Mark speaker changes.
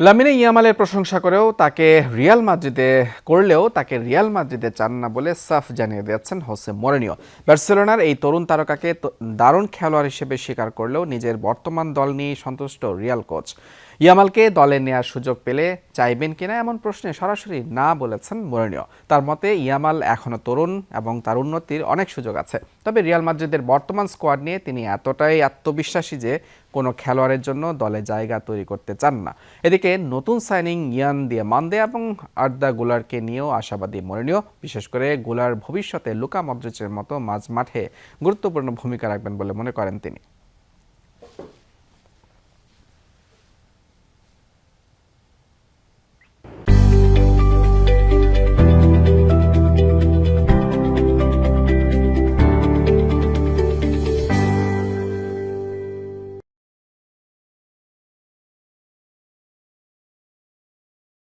Speaker 1: Lamine ইয়ামালের প্রশংসা করলেও তাকে রিয়াল মাদ্রিদে চান না বলে সাফ জানিয়ে দিয়েছেন হোসে মরিনিও। বার্সেলোনার এই তরুণ তারকাকে দারুণ খেলোয়াড় হিসেবে স্বীকার করলেও নিজের বর্তমান দল নিয়ে সন্তুষ্ট রিয়াল কোচ। ইয়ামালকে দলে নেয়ার সুযোগ পেলে চাইবেন কিনা এমন প্রশ্নে সরাসরি না বলেছেন মরিনিও। তার মতে ইয়ামাল এখনো তরুণ এবং তার উন্নতির অনেক সুযোগ আছে। তবে রিয়াল মাদ্রিদের বর্তমান স্কোয়াড নিয়ে তিনি এতটাই আত্মবিশ্বাসী যে কোনো খেলোয়াড়ের জন্য দলে জায়গা তৈরি করতে চান না। এদিকে নতুন সাইনিং ইয়ান দিয়েমান্দে এবং আর্দা গুলারকে নিয়েও আশাবাদী মরিনিও। বিশেষ করে গুলার ভবিষ্যতে লুকা মদ্রিচের মতো মাঝমাঠে গুরুত্বপূর্ণ ভূমিকা রাখবেন বলে মনে করেন তিনি।